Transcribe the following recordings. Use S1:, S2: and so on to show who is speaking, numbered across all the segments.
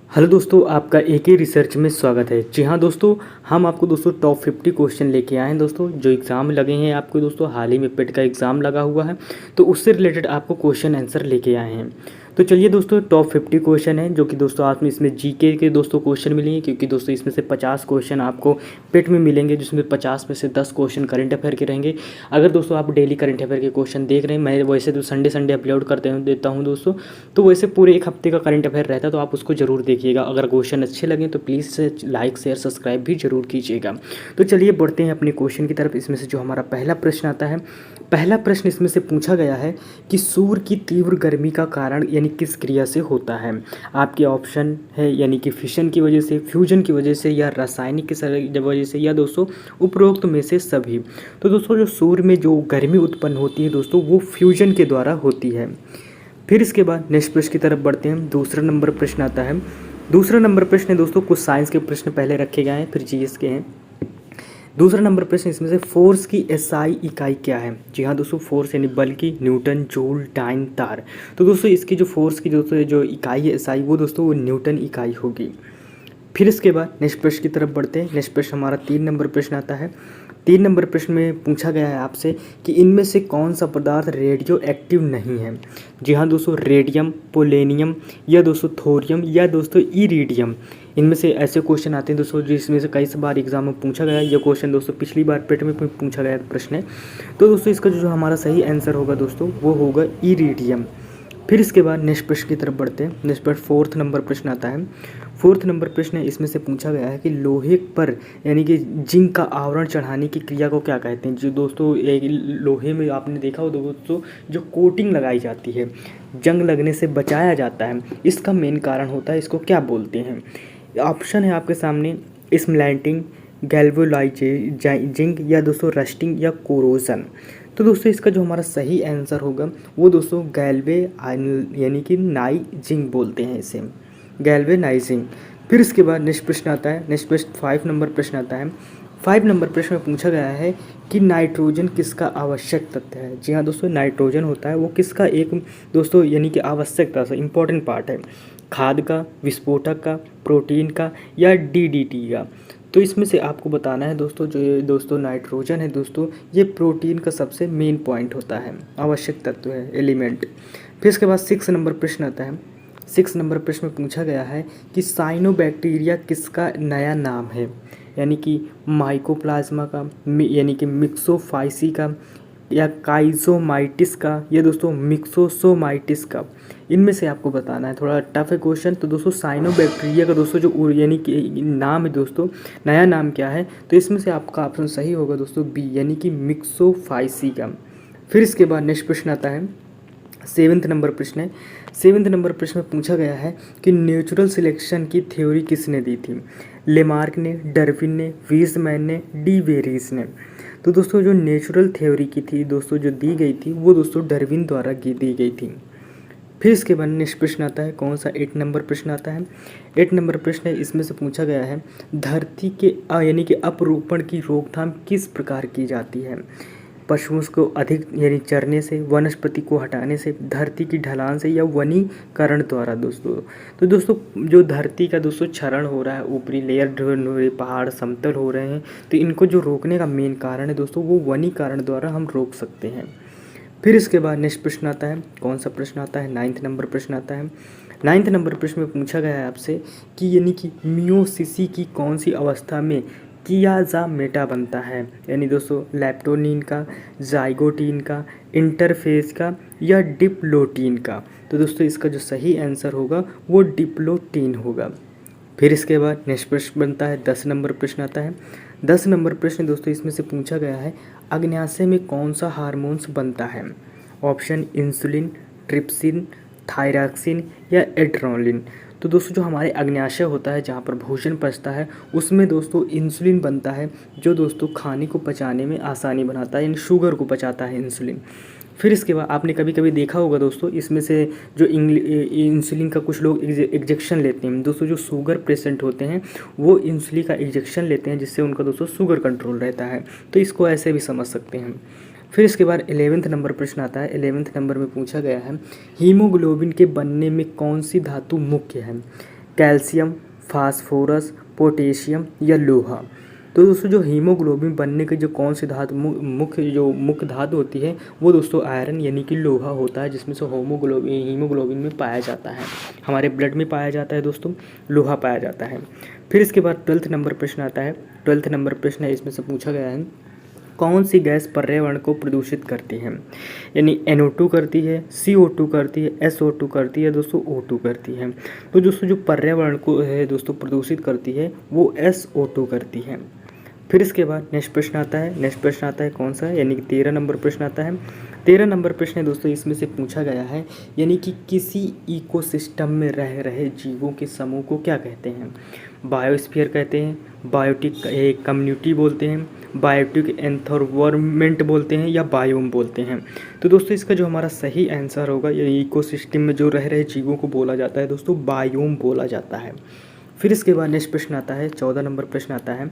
S1: Hello दोस्तों, आपका एक ही रिसर्च में स्वागत है। जी हाँ दोस्तों, हम आपको दोस्तों टॉप 50 क्वेश्चन लेके आए हैं दोस्तों। जो एग्ज़ाम लगे हैं आपको दोस्तों, हाल ही में पेट का एग्ज़ाम लगा हुआ है, तो उससे रिलेटेड आपको क्वेश्चन आंसर लेके आए हैं। तो चलिए दोस्तों, टॉप 50 क्वेश्चन है जो कि दोस्तों आप में इसमें जीके के दोस्तों क्वेश्चन मिलेंगे, क्योंकि दोस्तों इसमें से 50 क्वेश्चन आपको पेट में मिलेंगे, जिसमें 50 में से 10 क्वेश्चन करंट अफेयर के रहेंगे। अगर दोस्तों आप डेली करंट अफेयर के क्वेश्चन देख रहे हैं, मैं वैसे तो संडे संडे अपलोड देता हूँ दोस्तों, तो वैसे पूरे एक हफ्ते का करंट अफेयर रहता है, तो आप उसको जरूर देखिएगा। अगर क्वेश्चन अच्छे लगे तो प्लीज़ लाइक शेयर सब्सक्राइब भी जरूर कीजिएगा। तो चलिए बढ़ते हैं अपने क्वेश्चन की तरफ। इसमें से जो हमारा पहला प्रश्न आता है, पहला प्रश्न इसमें से पूछा गया है कि सूर्य की तीव्र गर्मी का कारण यानी किस क्रिया से होता है। आपके ऑप्शन है यानी कि फिशन की वजह से, फ्यूजन की वजह से, या रासायनिक की वजह से, या दोस्तों उपरोक्त में से सभी। तो दोस्तों जो सूर्य में जो गर्मी उत्पन्न होती है दोस्तों, वो फ्यूजन के द्वारा होती है। फिर इसके बाद नेक्स्ट प्रश्न की तरफ बढ़ते हैं। दूसरा नंबर प्रश्न आता है। दूसरा नंबर प्रश्न है दोस्तों, कुछ साइंस के प्रश्न पहले रखे गए हैं, फिर जीएस के हैं। दूसरा नंबर प्रश्न इसमें से फोर्स की एसआई इकाई क्या है। जी हाँ दोस्तों, फोर्स यानी बल की न्यूटन, जूल, डाइन, तार। तो दोस्तों इसकी जो फोर्स की दोस्तों जो इकाई है एसआई, वो दोस्तों वो न्यूटन इकाई होगी। फिर इसके बाद नेक्स्ट प्रश्न की तरफ बढ़ते हैं। नेक्स्ट प्रश्न हमारा 3 नंबर प्रश्न आता है। 3 नंबर प्रश्न में पूछा गया है आपसे कि इनमें से कौन सा पदार्थ रेडियो एक्टिव नहीं है। जी हाँ दोस्तों, रेडियम, पोलेनियम, या दोस्तों थोरियम, या दोस्तों इरिडियम। इनमें से ऐसे क्वेश्चन आते हैं दोस्तों जिसमें से कई बार एग्जाम में पूछा गया है। ये क्वेश्चन दोस्तों पिछली बार पेट में पूछा गया प्रश्न है। तो दोस्तों इसका जो हमारा सही आंसर होगा दोस्तों, वो होगा इरिडियम। फिर इसके बाद नेक्स्ट प्रश्न की तरफ बढ़ते हैं। नेक्स्ट पर 4th नंबर प्रश्न आता है। 4th नंबर प्रश्न इसमें से पूछा गया है कि लोहे पर यानी कि जिंक का आवरण चढ़ाने की क्रिया को क्या कहते हैं। जो दोस्तों एक लोहे में आपने देखा हो दोस्तों, जो कोटिंग लगाई जाती है, जंग लगने से बचाया जाता है, इसका मेन कारण होता है, इसको क्या बोलते हैं। ऑप्शन है आपके सामने, स्मैल्टिंग, गैल्वेनाइजिंग, या दोस्तों रस्टिंग, या कोरोजन। तो दोस्तों इसका जो हमारा सही आंसर होगा वो दोस्तों यानी कि नाइजिंग बोलते हैं इसे, गैल्वेनाइजिंग। फिर इसके बाद नेक्स्ट प्रश्न आता है। नेक्स्ट प्रश्न 5 नंबर प्रश्न आता है। 5 नंबर प्रश्न में पूछा गया है कि नाइट्रोजन किसका आवश्यक तत्व है। जी हाँ दोस्तों, नाइट्रोजन होता है वो किसका एक दोस्तों यानी कि आवश्यक तत्व, इंपॉर्टेंट पार्ट है। खाद का, विस्फोटक का, प्रोटीन का, या डीडीटी का। तो इसमें से आपको बताना है दोस्तों, जो ये दोस्तों नाइट्रोजन है दोस्तों, ये प्रोटीन का सबसे मेन पॉइंट होता है, आवश्यक तत्व है, एलिमेंट। फिर इसके बाद 6 नंबर प्रश्न आता है। 6 नंबर प्रश्न में पूछा गया है कि साइनोबैक्टीरिया किसका नया नाम है। यानी कि माइकोप्लाज्मा का, यानी कि मिक्सोफाइसी का, या काइजोमाइटिस का, या दोस्तों मिक्सोसोमाइटिस का। इनमें से आपको बताना है, थोड़ा टफ है क्वेश्चन। तो दोस्तों साइनोबैक्टीरिया का दोस्तों जो यानी कि नाम है दोस्तों, नया नाम क्या है, तो इसमें से आपका ऑप्शन सही होगा दोस्तों बी, यानी कि मिक्सोफाइसी का। फिर इसके बाद नेक्स्ट प्रश्न आता है। 7th नंबर प्रश्न है। 7th नंबर प्रश्न में पूछा गया है कि नेचुरल सिलेक्शन की थ्योरी किसने दी थी। लेमार्क ने, डार्विन ने, वीज़मैन ने, डी वेरीज ने। तो दोस्तों जो नेचुरल थ्योरी की थी दोस्तों जो दी गई थी, वो दोस्तों डार्विन द्वारा दी गई थी। फिर इसके बाद नेक्स्ट प्रश्न आता है, कौन सा 8 नंबर प्रश्न आता है। 8 नंबर प्रश्न है, इसमें से पूछा गया है धरती के यानी कि अपरूपण की रोकथाम किस प्रकार की जाती है। पशुओं को अधिक यानी चरने से, वनस्पति को हटाने से, धरती की ढलान से, या वनीकरण द्वारा दोस्तों। तो दोस्तों जो धरती का दोस्तों क्षरण हो रहा है, ऊपरी लेयर हो रही, पहाड़ समतल हो रहे हैं, तो इनको जो रोकने का मेन कारण है दोस्तों, वो वनीकरण द्वारा हम रोक सकते हैं। फिर इसके बाद नेक्स्ट प्रश्न आता है, कौन सा प्रश्न आता है, 9th नंबर प्रश्न आता है। 9th नंबर प्रश्न में पूछा गया है आपसे कि यानी कि मियोसिस की कौन सी अवस्था में कियाजामेटा बनता है। यानी दोस्तों लैप्टोनिन का, जाइगोटीन का, इंटरफेज का, या डिप्लोटीन का। तो दोस्तों इसका जो सही आंसर होगा वो डिप्लोटीन होगा। फिर इसके बाद नेक्स्ट प्रश्न बनता है, 10 नंबर प्रश्न आता है। 10 नंबर प्रश्न दोस्तों इसमें से पूछा गया है अग्न्याशय में कौन सा हार्मोन्स बनता है। ऑप्शन इंसुलिन, ट्रिप्सिन, थायरॉक्सिन, या एड्रेनालिन। तो दोस्तों जो हमारे अग्न्याशय होता है, जहाँ पर भोजन पचता है, उसमें दोस्तों इंसुलिन बनता है, जो दोस्तों खाने को पचाने में आसानी बनाता है, यानी शुगर को पचाता है इंसुलिन। फिर इसके बाद आपने कभी कभी देखा होगा दोस्तों, इसमें से जो इंसुलिन का कुछ लोग इंजेक्शन लेते हैं दोस्तों, जो शुगर पेशेंट होते हैं वो इंसुलिन का इंजेक्शन लेते हैं, जिससे उनका दोस्तों शुगर कंट्रोल रहता है। तो इसको ऐसे भी समझ सकते हैं। फिर इसके बाद 11th नंबर प्रश्न आता है। 11th नंबर में पूछा गया है हीमोग्लोबिन के बनने में कौन सी धातु मुख्य है। कैल्शियम, फास्फोरस, पोटेशियम या लोहा। तो दोस्तों जो हीमोग्लोबिन बनने के जो कौन सी धातु मुख्य धातु होती है वो दोस्तों आयरन यानी कि लोहा होता है, जिसमें से हीमोग्लोबिन में पाया जाता है, हमारे ब्लड में पाया जाता है दोस्तों, लोहा पाया जाता है। फिर इसके बाद 12th नंबर प्रश्न आता है। 12th नंबर प्रश्न है, इसमें से पूछा गया है कौन सी गैस पर्यावरण को प्रदूषित करती है, यानी NO2 करती है, CO2 करती है, SO2 करती है दोस्तों, O2 करती है। तो दोस्तों जो पर्यावरण को है दोस्तों प्रदूषित करती है वो SO2 करती है। फिर इसके बाद नेक्स्ट प्रश्न आता है। नेक्स्ट प्रश्न आता है कौन सा है, यानी कि 13 नंबर प्रश्न आता है। 13 नंबर प्रश्न है दोस्तों, इसमें से पूछा गया है यानी कि किसी इकोसिस्टम में रह रहे जीवों के समूह को क्या कहते हैं। बायोस्फीयर कहते हैं, बायोटिक कम्युनिटी बोलते हैं, बायोटिक एनवायरनमेंट बोलते हैं या बायोम बोलते हैं। तो दोस्तों इसका जो हमारा सही आंसर होगा, यानी इकोसिस्टम में जो रह रहे जीवों को बोला जाता है दोस्तों बायोम बोला जाता है। फिर इसके बाद नेक्स्ट प्रश्न आता है, 14 नंबर प्रश्न आता है।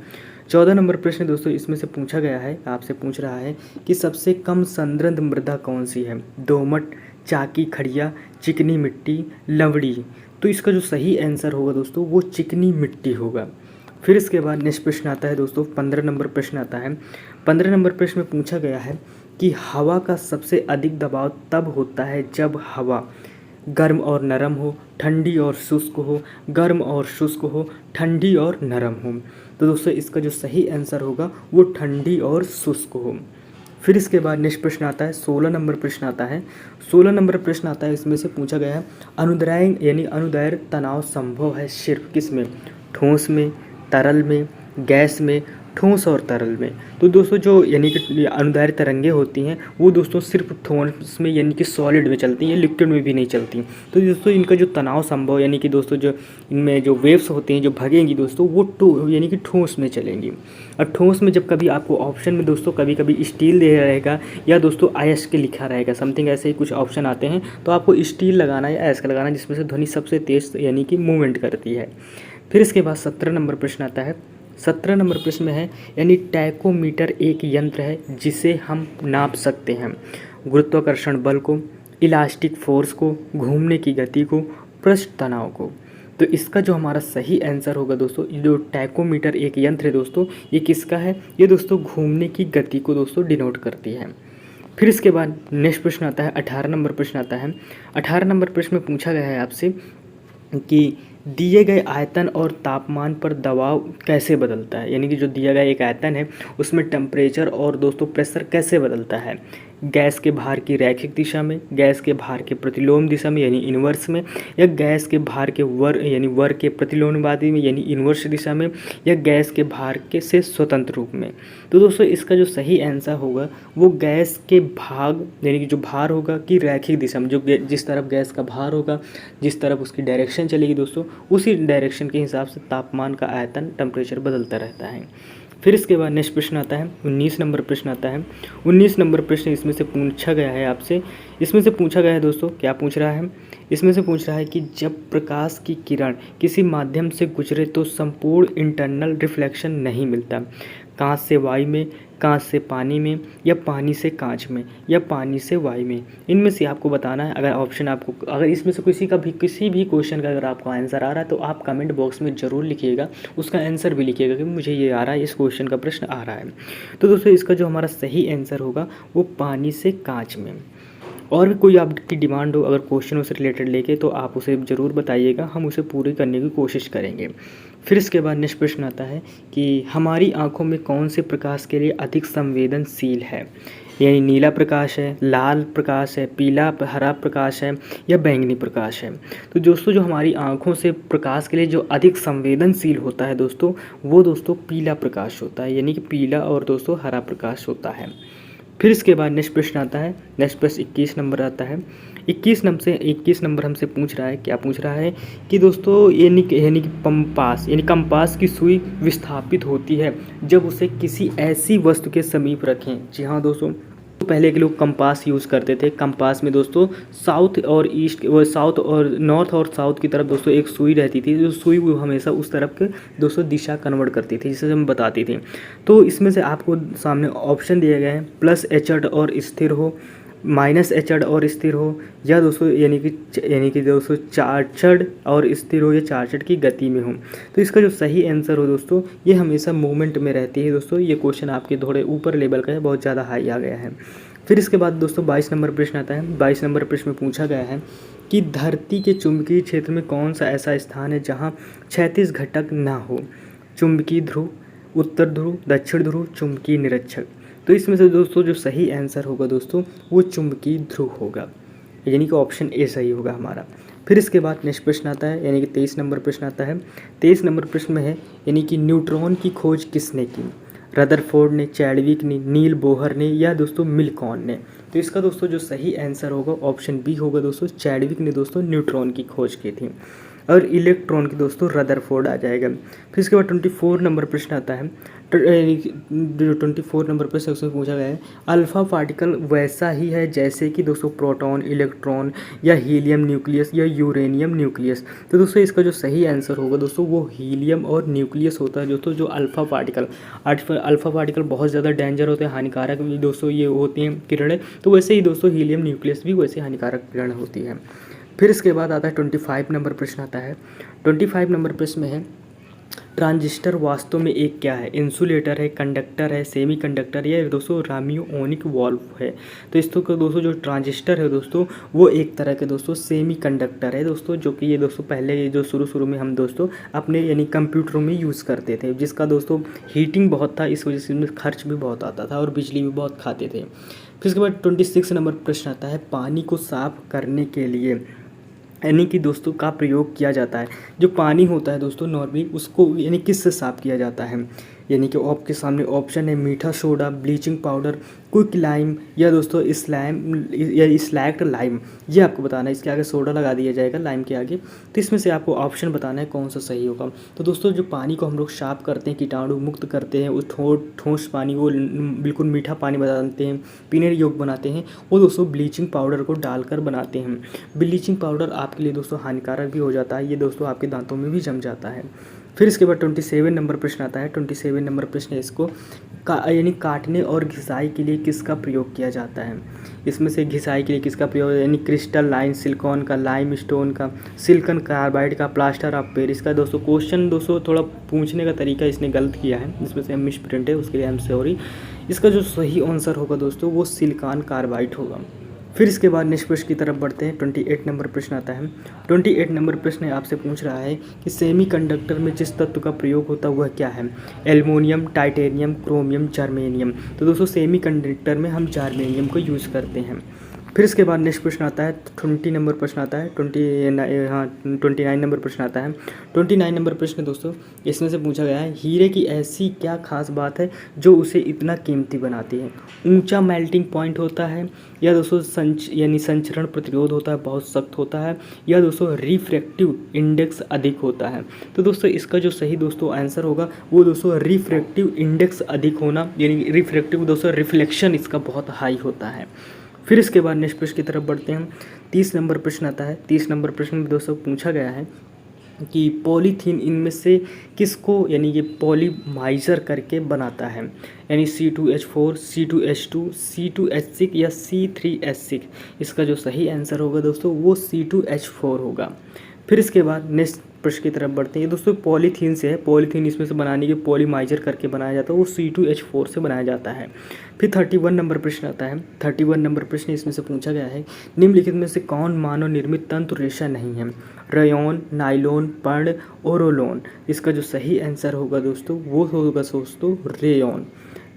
S1: 14 नंबर प्रश्न दोस्तों, इसमें से पूछा गया है, आपसे पूछ रहा है कि सबसे कम संद्रंद मृदा कौन सी है। दोमट, चाकी खड़िया, चिकनी मिट्टी, लवड़ी। तो इसका जो सही आंसर होगा दोस्तों वो चिकनी मिट्टी होगा। फिर इसके बाद नेक्स्ट प्रश्न आता है दोस्तों, 15 नंबर प्रश्न आता है। 15 नंबर प्रश्न में पूछा गया है कि हवा का सबसे अधिक दबाव तब होता है जब हवा गर्म और नरम हो, ठंडी और शुष्क हो, गर्म और शुष्क हो, ठंडी और नरम हो। तो दोस्तों इसका जो सही आंसर होगा वो ठंडी और शुष्क हो। फिर इसके बाद नेक्स्ट प्रश्न आता है, 16 नंबर प्रश्न आता है। 16 नंबर प्रश्न आता है, इसमें से पूछा गया है अनुदैर्घ्य यानी अनुदैर्घ्य तनाव संभव है सिर्फ किस में, ठोस में, तरल में, गैस में, ठोस और तरल में। तो दोस्तों जो यानी कि अनुदैर्घ्य तरंगें होती हैं वो दोस्तों सिर्फ ठोस में यानी कि सॉलिड में चलती हैं, लिक्विड में भी नहीं चलती। तो दोस्तों इनका जो तनाव संभव यानी कि दोस्तों जो इनमें जो वेव्स होती हैं जो भगेंगी दोस्तों वो यानी कि ठोस में चलेंगी। और ठोस में जब कभी आपको ऑप्शन में दोस्तों कभी कभी स्टील दे रहेगा या दोस्तों आयस के लिखा रहेगा, समथिंग ऐसे ही कुछ ऑप्शन आते हैं, तो आपको स्टील लगाना या आयस का लगाना, जिसमें से ध्वनि सबसे तेज यानी कि मूवमेंट करती है। फिर इसके बाद 17 नंबर प्रश्न आता है। 17 नंबर प्रश्न में है यानी टैकोमीटर एक यंत्र है जिसे हम नाप सकते हैं गुरुत्वाकर्षण बल को, इलास्टिक फोर्स को, घूमने की गति को, पृष्ठ तनाव को। तो इसका जो हमारा सही आंसर होगा दोस्तों, जो टैकोमीटर एक यंत्र है दोस्तों ये किसका है, ये दोस्तों घूमने की गति को दोस्तों डिनोट करती है। फिर इसके बाद नेक्स्ट प्रश्न आता है, 18 नंबर प्रश्न आता है। 18 नंबर प्रश्न में पूछा गया है आपसे कि दिए गए आयतन और तापमान पर दबाव कैसे बदलता है, यानी कि जो दिया गया एक आयतन है उसमें टेम्परेचर और दोस्तों प्रेशर कैसे बदलता है। गैस के भार की रैखिक दिशा में, गैस के भार के प्रतिलोम दिशा में यानी इन्वर्स में, या गैस के भार के वर्ग के प्रतिलोमवादी में यानी इन्वर्स दिशा में, या गैस के भार के से स्वतंत्र रूप में। तो दोस्तों इसका जो सही आंसर होगा वो गैस के भाग यानी कि जो भार होगा कि रैखिक दिशा में, जो जिस तरफ गैस का भार होगा, जिस तरफ उसकी डायरेक्शन चलेगी दोस्तों, उसी डायरेक्शन के हिसाब से तापमान का आयतन टेम्परेचर बदलता रहता है। फिर इसके बाद नेक्स्ट प्रश्न आता है, 19 नंबर प्रश्न आता है। 19 नंबर प्रश्न इसमें से पूछा गया है आपसे, इसमें से पूछा गया है दोस्तों, क्या पूछ रहा है, इसमें से पूछ रहा है कि जब प्रकाश की किरण किसी माध्यम से गुजरे तो संपूर्ण इंटरनल रिफ्लेक्शन नहीं मिलता। कांच से वायु में, कांच से पानी में, या पानी से कांच में, या पानी से वायु में। इनमें से आपको बताना है। अगर ऑप्शन आपको, अगर इसमें से किसी भी क्वेश्चन का अगर आपको आंसर आ रहा है तो आप कमेंट बॉक्स में ज़रूर लिखिएगा, उसका आंसर भी लिखिएगा कि मुझे ये आ रहा है, इस क्वेश्चन का प्रश्न आ रहा है। तो दोस्तों इसका जो हमारा सही आंसर होगा वो पानी से कांच में। और भी कोई आपकी डिमांड हो अगर क्वेश्चनों से रिलेटेड लेके, तो आप उसे ज़रूर बताइएगा, हम उसे पूरी करने की कोशिश करेंगे। फिर इसके बाद नेक्स्ट प्रश्न आता है कि हमारी आंखों में कौन से प्रकाश के लिए अधिक संवेदनशील है, यानी नीला प्रकाश है, लाल प्रकाश है, पीला हरा प्रकाश है, या बैंगनी प्रकाश है। तो दोस्तों जो हमारी आंखों से प्रकाश के लिए जो अधिक संवेदनशील होता है दोस्तों वो दोस्तों पीला प्रकाश होता है, यानी कि पीला और दोस्तों हरा प्रकाश होता है। फिर इसके बाद नेक्स्ट प्रश्न आता है, नेक्स्ट प्रश्न 21 नंबर आता है। 21 नंबर हमसे पूछ रहा है, क्या पूछ रहा है कि दोस्तों यानी कि कंपास की सुई विस्थापित होती है जब उसे किसी ऐसी वस्तु के समीप रखें। जी हाँ दोस्तों, पहले के लोग कंपास यूज़ करते थे। कंपास में दोस्तों साउथ और नॉर्थ और साउथ की तरफ दोस्तों एक सुई रहती थी, जो सुई वो हमेशा उस तरफ के दोस्तों दिशा कन्वर्ट करती थी, जिसे हम बताती थी। तो इसमें से आपको सामने ऑप्शन दिए गए हैं, प्लस एचड और स्थिर हो, माइनस एचड और स्थिर हो, या दोस्तों यानी कि दोस्तों चार्जड और स्थिर हो, या चार्जड की गति में हो। तो इसका जो सही आंसर हो दोस्तों, ये हमेशा मूवमेंट में रहती है दोस्तों। ये क्वेश्चन आपके थोड़े ऊपर लेवल का है, बहुत ज़्यादा हाई आ गया है। फिर इसके बाद दोस्तों 22 नंबर प्रश्न आता है। 22 नंबर प्रश्न में पूछा गया है कि धरती के चुंबकीय क्षेत्र में कौन सा ऐसा स्थान है जहाँ क्षैतिज घटक ना हो? चुंबकीय ध्रुव, उत्तर ध्रुव, दक्षिण ध्रुव, चुंबकीय निरक्षक। तो इसमें से दोस्तों जो सही आंसर होगा दोस्तों, वो चुंबकीय ध्रुव होगा, यानी कि ऑप्शन ए सही होगा हमारा। फिर इसके बाद नेक्स्ट प्रश्न आता है, यानी कि 23 नंबर प्रश्न आता है। 23 नंबर प्रश्न में है, यानी कि न्यूट्रॉन की खोज किसने की? रदरफोर्ड ने, चैडविक ने, नील बोहर ने, या दोस्तों मिल्कॉन ने? तो इसका दोस्तों जो सही आंसर होगा ऑप्शन बी होगा दोस्तों, चैडविक ने दोस्तों न्यूट्रॉन की खोज की थी। और इलेक्ट्रॉन की दोस्तों रदरफोर्ड आ जाएगा। फिर इसके बाद 24 नंबर प्रश्न आता है। जो 24 नंबर प्रश्न उसमें पूछा गया है, अल्फा पार्टिकल वैसा ही है जैसे कि दोस्तों प्रोटॉन, इलेक्ट्रॉन, या हीलियम न्यूक्लियस, या यूरेनियम न्यूक्लियस? तो दोस्तों इसका जो सही आंसर होगा दोस्तों, वो हीलियम और न्यूक्लियस होता है दोस्तों। जो अल्फा पार्टिकल बहुत ज़्यादा डेंजर होते हैं, हानिकारक भी दोस्तों ये होती हैं किरणें। तो वैसे ही दोस्तों हीलियम न्यूक्लियस भी वैसे हानिकारक किरण होती है। फिर इसके बाद आता है 25 नंबर प्रश्न आता है। 25 नंबर प्रश्न में है, ट्रांजिस्टर वास्तव में एक क्या है? इंसुलेटर है, कंडक्टर है, सेमीकंडक्टर, या दोस्तों रामियोनिक वाल्व है? तो इसको दोस्तों जो ट्रांजिस्टर है दोस्तों, वो एक तरह के दोस्तों सेमीकंडक्टर है दोस्तों, जो कि ये दोस्तों पहले जो शुरू में हम दोस्तों अपने यानी कंप्यूटरों में यूज़ करते थे, जिसका दोस्तों हीटिंग बहुत था, इस वजह से इनमें खर्च भी बहुत आता था और बिजली भी बहुत खाते थे। फिर इसके बाद 26 नंबर प्रश्न आता है, पानी को साफ करने के लिए यानी कि दोस्तों का प्रयोग किया जाता है। जो पानी होता है दोस्तों नॉर्मली, उसको यानी किससे साफ़ किया जाता है? यानी कि आपके सामने ऑप्शन है, मीठा soda, bleaching powder, quick lime, या दोस्तों स्लैक्ड लाइम। ये आपको बताना है। इसके आगे सोडा लगा दिया जाएगा लाइम के आगे। तो इसमें से आपको ऑप्शन बताना है कौन सा सही होगा। तो दोस्तों जो पानी को हम लोग साफ़ करते हैं, कीटाणु मुक्त करते हैं, उस ठोस पानी को बिल्कुल मीठा पानी बनाते हैं, पीने योग्य बनाते हैं, वो दोस्तों ब्लीचिंग पाउडर को डालकर बनाते हैं। ब्लीचिंग पाउडर आपके लिए दोस्तों हानिकारक भी हो जाता है, ये दोस्तों आपके दांतों में भी जम जाता है। फिर इसके बाद 27 नंबर प्रश्न आता है। 27 नंबर प्रश्न है, इसको यानी काटने और घिसाई के लिए किसका प्रयोग किया जाता है? इसमें से घिसाई के लिए किसका प्रयोग, यानी क्रिस्टल लाइन, सिलिकॉन का, लाइम स्टोन का, सिलिकॉन कार्बाइड का, प्लास्टर ऑफ पेरिस का? दोस्तों क्वेश्चन दोस्तों थोड़ा पूछने का तरीका इसने गलत किया है, इसमें से मिस प्रिंट है, उसके लिए आई एम सॉरी। इसका जो सही आंसर होगा दोस्तों, वो सिलिकॉन कार्बाइड होगा। फिर इसके बाद नेक्स्ट प्रश्न की तरफ बढ़ते हैं। 28 नंबर प्रश्न आता है। 28 नंबर प्रश्न आपसे पूछ रहा है कि सेमीकंडक्टर में जिस तत्व का प्रयोग होता है वह क्या है? Aluminium, titanium, chromium, germanium? तो दोस्तों सेमीकंडक्टर में हम जर्मेनियम को यूज़ करते हैं। फिर इसके बाद नेक्स्ट प्रश्न आता है 20 नंबर प्रश्न आता है 29 नंबर प्रश्न आता है। 29 नंबर प्रश्न दोस्तों इसमें से पूछा गया है, हीरे की ऐसी क्या खास बात है जो उसे इतना कीमती बनाती है? ऊंचा मेल्टिंग पॉइंट होता है, या दोस्तों संचरण प्रतिरोध होता है, बहुत सख्त होता है, या दोस्तों रिफ्रैक्टिव इंडेक्स अधिक होता है? तो दोस्तों इसका जो सही दोस्तों आंसर होगा वो दोस्तों रिफ्रैक्टिव इंडेक्स अधिक होना, यानी रिफ्रैक्टिव दोस्तों रिफ्लेक्शन इसका बहुत हाई होता है। फिर इसके बाद नेक्स्ट प्रश्न की तरफ बढ़ते हैं। 30 नंबर प्रश्न आता है। 30 नंबर प्रश्न में दोस्तों पूछा गया है कि पॉलीथीन इनमें से किसको यानी कि पॉलीमाइज़र करके बनाता है? यानी C2H4, C2H2, C2H6 या C3H6? इसका जो सही आंसर होगा दोस्तों वो C2H4 होगा। फिर इसके बाद नेक्स्ट प्रश्न की तरफ बढ़ते हैं। दोस्तों पॉलीथीन से है, पॉलीथीन इसमें से बनाने के पॉलीमाइज़र करके बनाया जाता है, वो C2H4 से बनाया जाता है। फिर 31 नंबर प्रश्न आता है। 31 नंबर प्रश्न इसमें से पूछा गया है, निम्नलिखित में से कौन मानव निर्मित तंतु रेशा नहीं है? रेयॉन, नाइलॉन, पर्ण, ओरोलोन? इसका जो सही आंसर होगा दोस्तों वो होगा दोस्तों रेयॉन।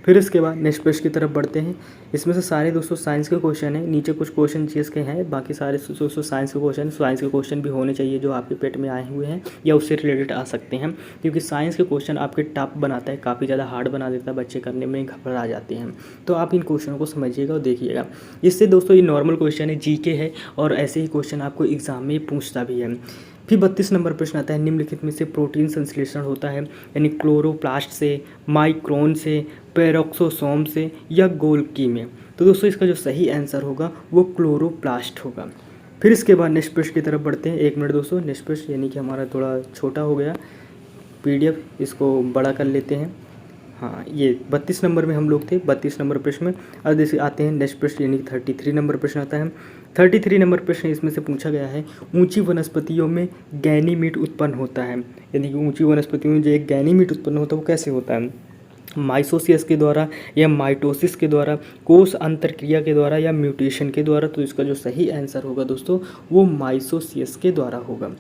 S1: फिर इसके बाद नेक्स्ट प्रश्न की तरफ बढ़ते हैं। इसमें से सारे दोस्तों साइंस के क्वेश्चन हैं, नीचे कुछ क्वेश्चन जीएस के हैं, बाकी सारे दोस्तों साइंस के क्वेश्चन भी होने चाहिए जो आपके पेट में आए हुए हैं या उससे रिलेटेड आ सकते हैं, क्योंकि साइंस के क्वेश्चन आपके टफ बनाता है, काफ़ी ज़्यादा हार्ड बना देता है, बच्चे करने में घबरा जाते हैं। तो आप इन क्वेश्चनों को समझिएगा और देखिएगा। इससे दोस्तों ये नॉर्मल क्वेश्चन है, जीके है, और ऐसे ही क्वेश्चन आपको एग्जाम में पूछता भी है। फिर 32 नंबर प्रश्न आता है, निम्नलिखित में से प्रोटीन संश्लेषण होता है? यानी क्लोरोप्लास्ट से, माइक्रोन से, पेरोक्सोसोम से, या गोल्गी में? तो दोस्तों इसका जो सही आंसर होगा वो क्लोरोप्लास्ट होगा। फिर इसके बाद नेक्स्ट प्रश्न की तरफ बढ़ते हैं। 1 मिनट दोस्तों, नेक्स्ट प्रश्न यानी कि हमारा थोड़ा छोटा हो गया PDF, इसको बड़ा कर लेते हैं। हाँ, ये 32 नंबर में हम लोग थे, 32 नंबर प्रश्न में। अब जैसे आते हैं नेक्स्ट प्रश्न, यानी कि 33 नंबर प्रश्न आता है। 33 नंबर प्रश्न इसमें से पूछा गया है, ऊंची वनस्पतियों में गैनीमीट उत्पन्न होता है, यानी कि ऊंची वनस्पतियों में जो एक गैनीमीट उत्पन्न होता है वो कैसे होता है? माइसोसियस के द्वारा या माइटोसिस के द्वारा, कोष अंतरक्रिया के द्वारा या म्यूटेशन के द्वारा। तो इसका जो सही आंसर होगा दोस्तों वो माइसोसियस के द्वारा होगा।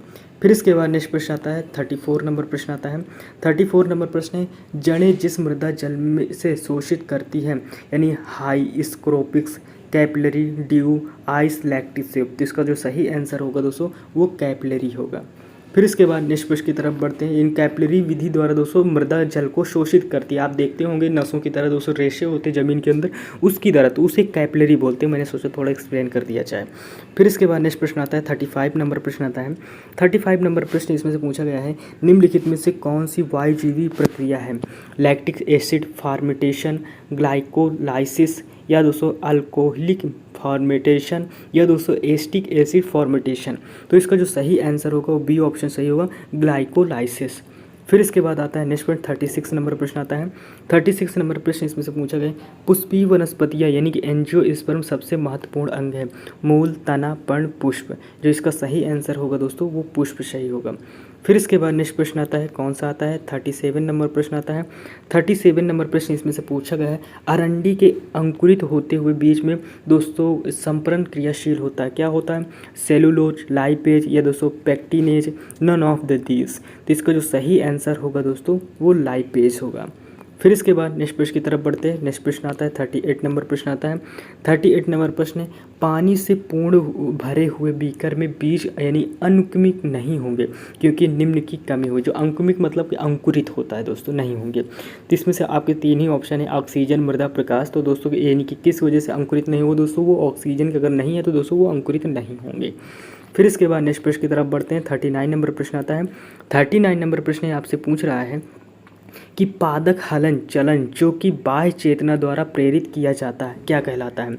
S1: फिर इसके बाद नेक्स्ट प्रश्न आता है 34 नंबर प्रश्न आता है। 34 नंबर प्रश्न है, जड़ें जिस मृदा जल में से शोषित करती हैं, यानी हाईस्कोरोपिक्स, कैपिलरी, ड्यू, आइस, लैक्टिक सेप। तो इसका जो सही आंसर होगा दोस्तों वो कैपिलरी होगा। फिर इसके बाद नेक्स्ट प्रश्न की तरफ बढ़ते हैं। इन कैपिलरी विधि द्वारा दोस्तों मृदा जल को शोषित करती है। आप देखते होंगे नसों की तरह दोस्तों रेशे होते हैं ज़मीन के अंदर, उसकी तरह, तो उसे कैपिलरी बोलते हैं। मैंने सोचा थोड़ा एक्सप्लेन कर दिया जाए। फिर इसके बाद नेक्स्ट प्रश्न आता है 35 नंबर प्रश्न आता है। 35 नंबर प्रश्न इसमें से पूछा गया है, निम्नलिखित में से कौन सी वायुजीवी प्रक्रिया है? लैक्टिक एसिड फॉर्मेटेशन, ग्लाइकोलाइसिस, या दोस्तों अल्कोहलिक फॉर्मेटेशन, या दोस्तों एस्टिक एसिड फॉर्मेटेशन। तो इसका जो सही आंसर होगा वो बी ऑप्शन सही होगा, ग्लाइकोलाइसिस। फिर इसके बाद आता है नेक्स्ट पॉइंट 36 नंबर प्रश्न आता है। 36 नंबर प्रश्न इसमें से पूछा गया, पुष्पीय वनस्पतियाँ यानी कि एंजियोस्पर्म सबसे महत्वपूर्ण अंग है, मूल, तना, पर्ण, पुष्प। जो इसका सही आंसर होगा दोस्तों वो पुष्प सही होगा। फिर इसके बाद नेक्स्ट प्रश्न आता है, कौन सा आता है? 37 नंबर प्रश्न आता है। 37 नंबर प्रश्न इसमें से पूछा गया है, अरंडी के अंकुरित होते हुए बीज में दोस्तों संपरण क्रियाशील होता है, क्या होता है? सेलुलोज, लाइपेज, या दोस्तों पैक्टिनेज, नन ऑफ द दीज। तो इसका जो सही आंसर होगा दोस्तों वो लाइपेज होगा। फिर इसके बाद नेक्स्ट प्रश्न की तरफ बढ़ते हैं। नेक्स्ट प्रश्न आता है 38 नंबर प्रश्न आता है। 38 नंबर प्रश्न है, पानी से पूर्ण भरे हुए बीकर में बीज यानी अंकुरित नहीं होंगे क्योंकि निम्न की कमी हुई। जो अंकुरित मतलब कि अंकुरित होता है दोस्तों, नहीं होंगे। तो इसमें से आपके तीन ही ऑप्शन है, ऑक्सीजन, मृदा, प्रकाश। तो दोस्तों यानी कि किस वजह से अंकुरित नहीं हो दोस्तों, वो ऑक्सीजन अगर नहीं है तो दोस्तों वो अंकुरित नहीं होंगे। फिर इसके बाद नेक्स्ट प्रश्न की तरफ बढ़ते हैं। 39 नंबर प्रश्न आता है। 39 नंबर प्रश्न आपसे पूछ रहा है कि पादक हलन चलन जो कि बाह्य चेतना द्वारा प्रेरित किया जाता है क्या कहलाता है?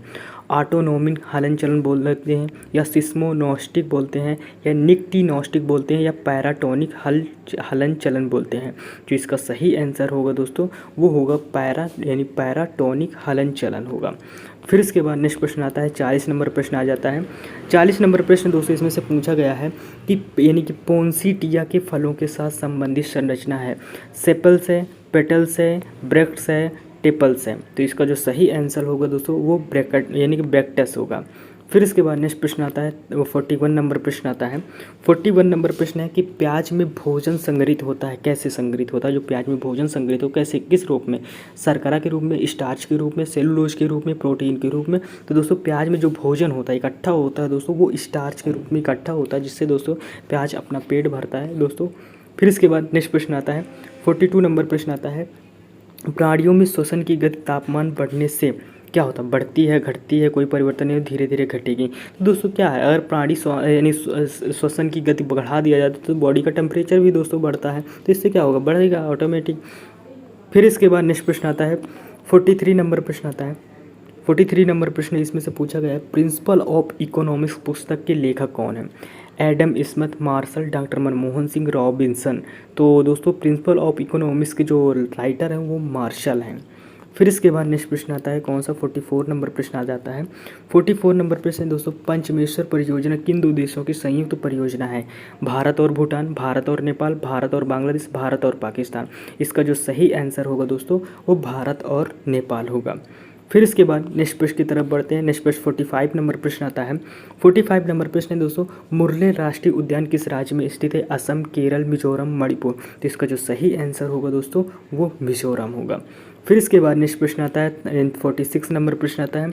S1: ऑटोनोमिक हलन चलन बोलते हैं, या सिस्मोनोस्टिक बोलते हैं, या निक्टिनोस्टिक बोलते हैं, या पैराटोनिक हलन चलन बोलते हैं। जो इसका सही आंसर होगा दोस्तों वो होगा पैराटोनिक हलन चलन होगा। फिर इसके बाद नेक्स्ट प्रश्न आता है 40 नंबर प्रश्न आ जाता है। 40 नंबर प्रश्न दोस्तों इसमें से पूछा गया है कि यानी कि पोंसिटिया के फलों के साथ संबंधित संरचना है, सेपल्स है, पेटल्स है, ब्रैक्ट्स है, टेपल्स है। तो इसका जो सही आंसर होगा दोस्तों वो ब्रैकेट यानी कि ब्रैक्टस होगा। फिर इसके बाद नेक्स्ट प्रश्न आता है, वो 41 नंबर प्रश्न आता है। 41 नंबर प्रश्न है कि प्याज में भोजन संग्रहित होता है, कैसे संग्रहित होता है? जो प्याज में भोजन संग्रहित हो कैसे, किस रूप में? शर्करा के रूप में, स्टार्च के रूप में, सेलुलोज के रूप में, प्रोटीन के रूप में। तो दोस्तों प्याज में जो भोजन होता है इकट्ठा होता है दोस्तों वो स्टार्च के रूप में इकट्ठा होता है, जिससे दोस्तों प्याज अपना पेट भरता है दोस्तों। फिर इसके बाद नेक्स्ट प्रश्न आता है 42 नंबर प्रश्न आता है, प्राणियों में श्वसन की गति तापमान बढ़ने से क्या होता है? बढ़ती है, घटती है, कोई परिवर्तन नहीं, धीरे धीरे घटेगी। तो दोस्तों क्या है, अगर प्राणी यानी श्वसन की गति बढ़ा दिया जाए तो बॉडी का टेम्परेचर भी दोस्तों बढ़ता है, तो इससे क्या होगा? बढ़ेगा ऑटोमेटिक। फिर इसके बाद नेक्स्ट प्रश्न आता है 43 नंबर प्रश्न आता है। 43 नंबर प्रश्न इसमें से पूछा गया है, प्रिंसिपल ऑफ इकोनॉमिक्स पुस्तक के लेखक कौन है? Adam Smith, Marshall, doctor Manmohan Singh, Robinson. तो दोस्तों प्रिंसिपल ऑफ इकोनॉमिक्स के जो राइटर हैं वो मार्शल हैं। फिर इसके बाद नेक्स्ट प्रश्न आता है, कौन सा? 44 नंबर प्रश्न आ जाता है। 44 नंबर प्रश्न दोस्तों, पंचमेश्वर परियोजना किन दो देशों की संयुक्त परियोजना है? भारत और भूटान, भारत और नेपाल, भारत और बांग्लादेश, भारत और पाकिस्तान। इसका जो सही आंसर होगा दोस्तों वो भारत और नेपाल होगा। फिर इसके बाद नेक्स्ट प्रश्न की तरफ बढ़ते हैं। नेक्स्ट प्रश्न 45 नंबर प्रश्न आता है। 45 नंबर प्रश्न है दोस्तों, मुरले राष्ट्रीय उद्यान किस राज्य में स्थित है? असम, केरल, मिजोरम, मणिपुर। तो इसका जो सही आंसर होगा दोस्तों वो मिजोरम होगा। फिर इसके बाद नेक्स्ट प्रश्न आता है 46 नंबर प्रश्न आता है।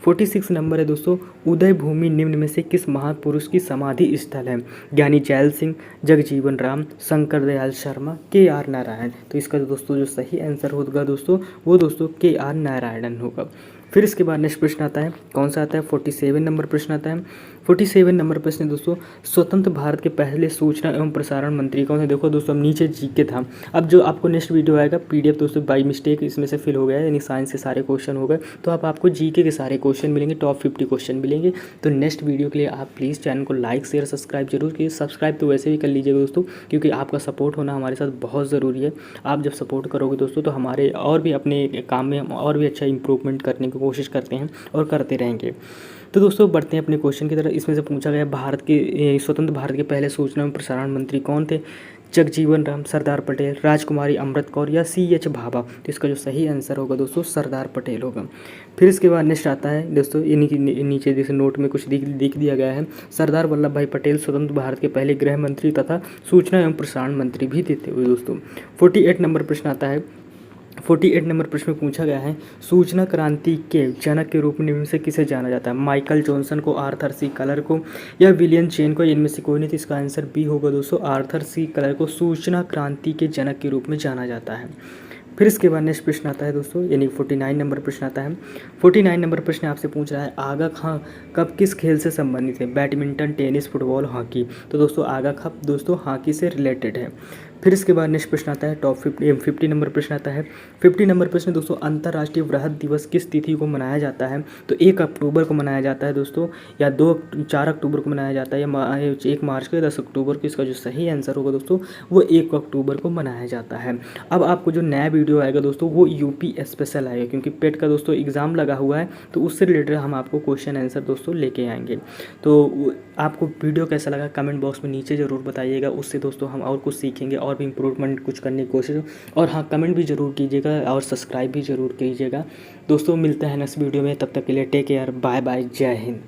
S1: 46 नंबर है दोस्तों, उदय भूमि निम्न में से किस महापुरुष की समाधि स्थल है? ज्ञानी जैल सिंह, जगजीवन राम, शंकर दयाल शर्मा, के.आर. नारायण। तो इसका दोस्तों जो सही आंसर होगा दोस्तों वो दोस्तों के.आर. नारायणन होगा। फिर इसके बाद नेक्स्ट प्रश्न आता है, कौन सा आता है, 47 नंबर प्रश्न आता है। 47 नंबर प्रश्न दोस्तों, स्वतंत्र भारत के पहले सूचना एवं प्रसारण मंत्री कौन है। देखो दोस्तों, अब नीचे जीके था, अब जो आपको नेक्स्ट वीडियो आएगा पीडीएफ दोस्तों बाई मिस्टेक इसमें से फिल हो गया है, यानी साइंस के सारे क्वेश्चन हो गए, तो अब आपको जीके के सारे क्वेश्चन मिलेंगे, टॉप 50 क्वेश्चन मिलेंगे। तो नेक्स्ट वीडियो के लिए आप प्लीज़ चैनल को लाइक शेयर सब्सक्राइब जरूर कीजिए। सब्सक्राइब तो वैसे भी कर लीजिएगा दोस्तों, क्योंकि आपका सपोर्ट होना हमारे साथ बहुत ज़रूरी है। आप जब सपोर्ट करोगे दोस्तों तो हमारे और भी अपने काम में हम और भी अच्छा इंप्रूवमेंट करने की कोशिश करते हैं और करते रहेंगे। तो दोस्तों बढ़ते हैं अपने क्वेश्चन की तरफ। इसमें से पूछा गया भारत के स्वतंत्र भारत के पहले सूचना एवं प्रसारण मंत्री कौन थे। जगजीवन राम, सरदार पटेल, राजकुमारी अमृत कौर या CH भाभा। तो इसका जो सही आंसर होगा दोस्तों सरदार पटेल होगा। फिर इसके बाद नेक्स्ट आता है दोस्तों, नीचे जैसे नोट में कुछ लिख दिया गया है, सरदार वल्लभ भाई पटेल स्वतंत्र भारत के पहले गृह मंत्री तथा सूचना एवं प्रसारण मंत्री भी थे दोस्तों। 48 नंबर प्रश्न आता है। 48 नंबर प्रश्न में पूछा गया है, सूचना क्रांति के जनक के रूप में निम्न से किसे जाना जाता है। माइकल जॉनसन को, आर्थर सी कलर को या विलियम चेन को, इनमें से कोई नहीं। तो इसका आंसर बी होगा दोस्तों, आर्थर सी कलर को सूचना क्रांति के जनक के रूप में जाना जाता है। फिर इसके बाद नेक्स्ट प्रश्न आता है दोस्तों, यानी 49 नंबर प्रश्न आता है। 49 नंबर प्रश्न आपसे पूछ रहा है, आगा खां कप किस खेल से संबंधित है। Badminton, tennis, football, hockey. तो दोस्तों आगा कप दोस्तों हॉकी से रिलेटेड है। फिर इसके बाद नेक्स्ट प्रश्न आता है, टॉप 50 नंबर प्रश्न आता है। 50 नंबर प्रश्न दोस्तों, अंतर्राष्ट्रीय वृहद दिवस किस तिथि को मनाया जाता है। तो 1 अक्टूबर को मनाया जाता है दोस्तों, या 4 अक्टूबर को मनाया जाता है, या 1 मार्च को, 10 अक्टूबर को। इसका जो सही आंसर होगा दोस्तों वो 1 अक्टूबर को मनाया जाता है। अब आपको जो नया वीडियो आएगा दोस्तों वो यूपी स्पेशल आएगा, क्योंकि पेट का दोस्तों एग्ज़ाम लगा हुआ है, तो उससे रिलेटेड हम आपको क्वेश्चन आंसर दोस्तों लेके आएंगे। तो आपको वीडियो कैसा लगा कमेंट बॉक्स में नीचे ज़रूर बताइएगा, उससे दोस्तों हम और कुछ सीखेंगे और भी इम्प्रूवमेंट कुछ करने की कोशिश। और हाँ, कमेंट भी ज़रूर कीजिएगा और सब्सक्राइब भी ज़रूर कीजिएगा दोस्तों। मिलते हैं नेक्स्ट वीडियो में, तब तक के लिए टेक केयर, बाय बाय, जय हिंद।